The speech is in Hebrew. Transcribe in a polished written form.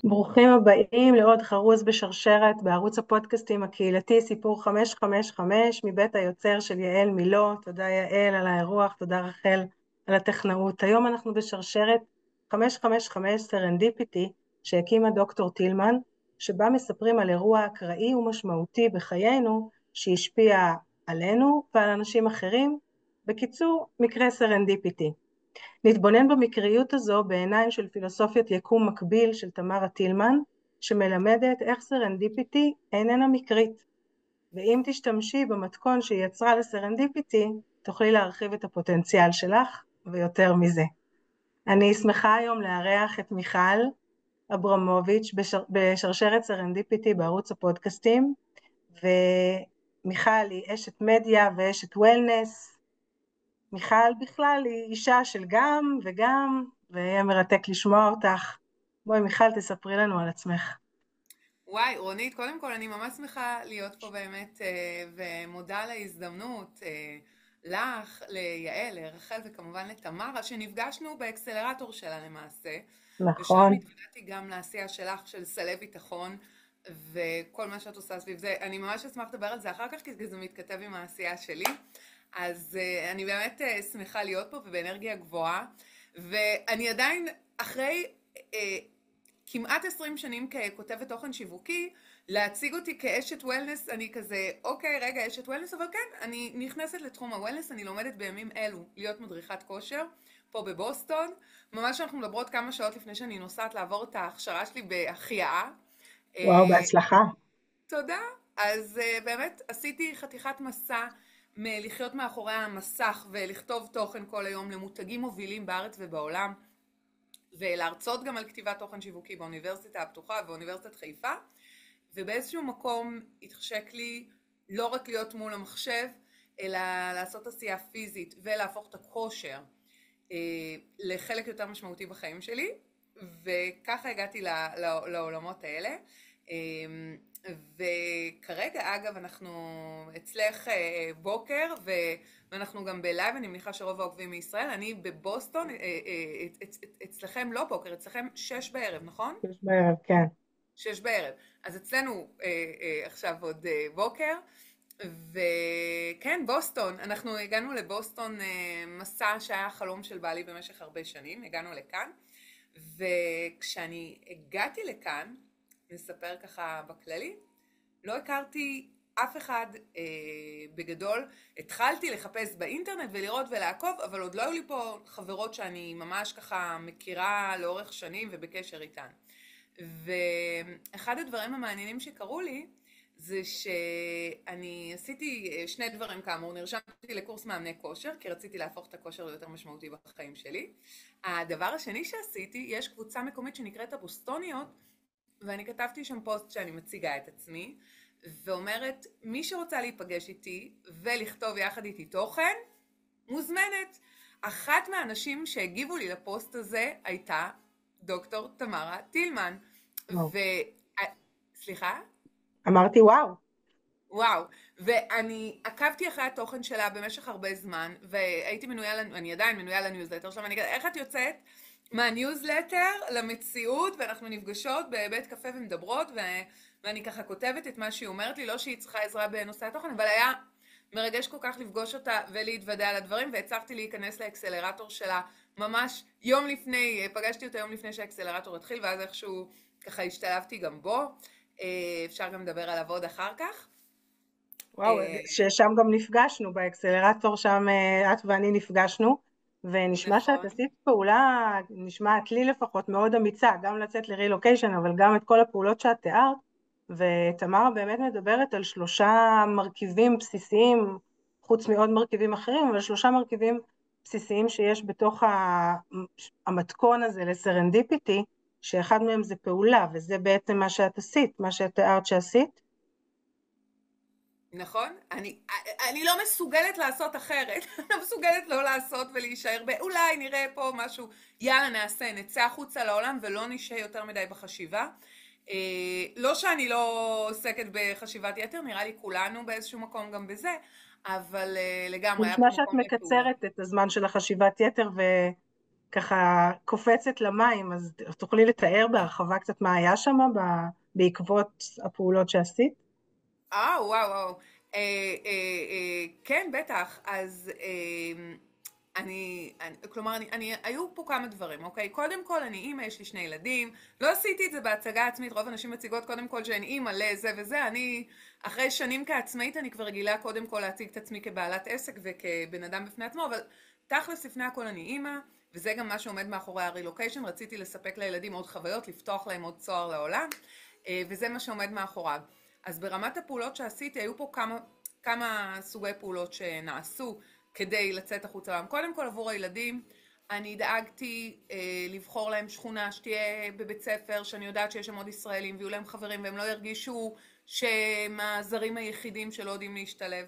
ברוכים הבאים לעוד חרוז בשרשרת בערוץ הפודקאסטים הקהילתי סיפור 555 מבית היוצר של יעל מילו. תודה יעל על האירוח, תודה רחל על הטכנאות. היום אנחנו בשרשרת 555 סרנדיפיטי שהקימה דוקטור טילמן, שבה מספרים על אירוע אקראי ומשמעותי בחיינו שהשפיע עלינו ועל אנשים אחרים. בקיצור, מקרה סרנדיפיטי. נתבונן במקריות הזו בעיניים של פילוסופיית יקום מקביל של תמרה טילמן, שמלמדת איך סרנדיפיטי איננה מקרית. ואם תשתמשי במתכון שהיא יצרה לסרנדיפיטי, תוכלי להרחיב את הפוטנציאל שלך ויותר מזה. אני שמחה היום לארח את מיכל אברמוביץ' בשרשרת סרנדיפיטי בערוץ הפודקאסטים, ומיכל היא אשת מדיה ואשת וולנס. מיכל בכלל היא אישה של גם וגם, ויהיה מרתק לשמוע אותך. בואי מיכל, תספרי לנו על עצמך. וואי, רונית, קודם כל אני ממש שמחה להיות פה באמת, ומודה על ההזדמנות לך, ליעל, לרחל וכמובן לתמרה, שנפגשנו באקסלרטור שלה למעשה. ושם נכון. התוודעתי גם לעשייה שלך של סלי ביטחון, וכל מה שאת עושה סביב זה. אני ממש אשמח לדבר על זה אחר כך, כי זה מתכתב עם העשייה שלי. אז אני באמת שמחה להיות פה ובאנרגיה גבוהה, ואני עדיין אחרי כמעט 20 שנים ככותבת תוכן שיווקי, להציג אותי כאשת וולנס, אני כזה, אוקיי, רגע, אשת וולנס, אבל כן, אני נכנסת לתחום הוולנס, אני לומדת בימים אלו להיות מדריכת כושר, פה בבוסטון, ממש אנחנו מדברות כמה שעות לפני שאני נוסעת לעבור את ההכשרה שלי בהחייאה. וואו, בהצלחה. תודה. אז באמת עשיתי חתיכת מסע מלחיות מאחורי המסך ולכתוב תוכן כל היום למותגים מובילים בארץ ובעולם, ולהרצות גם על כתיבת תוכן שיווקי באוניברסיטה הפתוחה ובאוניברסיטת חיפה, ובאיזשהו מקום התחשק לי לא רק להיות מול המחשב, אלא לעשות עשייה פיזית ולהפוך את הכושר לחלק יותר משמעותי בחיים שלי, וככה הגעתי לעולמות האלה. וכרגע אגב אנחנו אצלך בוקר, ואנחנו גם בלייב, אני מניחה שרוב העוקבים מישראל, אני בבוסטון, אצלכם לא בוקר, אצלכם 6 בערב, נכון? 6 בערב, כן. 6 בערב, אז אצלנו עכשיו עוד בוקר, וכן, בוסטון, אנחנו הגענו לבוסטון, מסע שהיה חלום של בעלי במשך הרבה שנים, הגענו לכאן, וכשאני הגעתי לכאן, נספר ככה בכללי, לא הכרתי אף אחד בגדול, התחלתי לחפש באינטרנט ולראות ולעקוב, אבל עוד לא היו לי פה חברות שאני ממש ככה מכירה לאורך שנים ובקשר איתן. ואחד הדברים המעניינים שקרו לי, זה שאני עשיתי 2 דברים כאמור, נרשמתי לקורס מאמני כושר, כי רציתי להפוך את הכושר ליותר משמעותי בחיים שלי. הדבר השני שעשיתי, יש קבוצה מקומית שנקראת הבוסטוניות, ואני כתבתי שם פוסט שאני מציגה את עצמי, ואומרת, מי שרוצה להיפגש איתי ולכתוב יחד איתי תוכן, מוזמנת. אחת מהאנשים שהגיבו לי לפוסט הזה הייתה דוקטור תמרה טילמן. וואו. סליחה? אמרתי וואו. וואו, ואני עקבתי אחרי התוכן שלה במשך הרבה זמן, והייתי מנויה, אני עדיין מנויה לניוזלטר שלה, ואני אגיד, איך את יוצאת מהניוזלטר למציאות, ואנחנו נפגשות בבית קפה ומדברות, ואני ככה כותבת את מה שהיא אומרת לי, לא שהיא צריכה עזרה בנושא התוכן, אבל היה מרגש כל כך לפגוש אותה ולהתוודע על הדברים, והצלחתי להיכנס לאקסלרטור שלה ממש יום לפני, פגשתי אותה יום לפני שהאקסלרטור התחיל, ואז איכשהו ככה השתלבתי גם בו, אפשר גם לדבר עליו עוד אחר כך. וואו, ששם גם נפגשנו, באקסלרטור שם את ואני נפגשנו, ונשמע שאת נכון. עשית פעולה, נשמעת לי לפחות מאוד אמיצה, גם לצאת לרילוקיישן, אבל גם את כל הפעולות שאת תיארת, ותמרה באמת מדברת על 3 מרכיבים בסיסיים, חוץ מעוד מרכיבים אחרים, אבל 3 מרכיבים בסיסיים שיש בתוך המתכון הזה לסרנדיפיטי, שאחד מהם זה פעולה, וזה בעצם מה שאת עשית, מה שאת תיארת שעשית. נכון? אני לא מסוגלת לעשות אחרת, אני לא מסוגלת לא לעשות ולהישאר אולי נראה פה משהו, יאללה נעשה, נצא החוצה לעולם ולא נשאר יותר מדי בחשיבה. לא שאני לא עוסקת בחשיבת יתר, נראה לי כולנו באיזשהו מקום גם בזה, אבל לגמרי היה נשמע פה שאת מקום לפעולה. מקצרת את הזמן של החשיבת יתר ככה קופצת למים, אז תוכלי לתאר בהרחבה קצת מה היה שם בעקבות הפעולות שעשית? וואו, וואו. כן, בטח. אז כלומר, היו פה כמה דברים, אוקיי? קודם כל, אני אימא, יש לי 2 ילדים. לא עשיתי את זה בהצגה עצמית, רוב אנשים מציגות קודם כל שהן אימא לזה וזה. אני, אחרי שנים כעצמאית, אני כבר רגילה קודם כל להציג את עצמי כבעלת עסק וכבן אדם בפני עצמו, אבל תכלס לפני הכל אני אימא, וזה גם מה שעומד מאחורי הרילוקיישן. רציתי לספק לילדים עוד חוויות, לפתוח להם עוד צוהר לעולם, וזה מה שעומד מאחוריו. אז ברמת הפעולות שעשיתי, היו פה כמה סוגי פעולות שנעשו כדי לצאת החוצה לעם. קודם כל עבור הילדים, אני דאגתי לבחור להם שכונה שתהיה בבית ספר, שאני יודעת שיש שם עוד ישראלים ויהיו להם חברים, והם לא ירגישו שהם הזרים היחידים שלא יודעים להשתלב.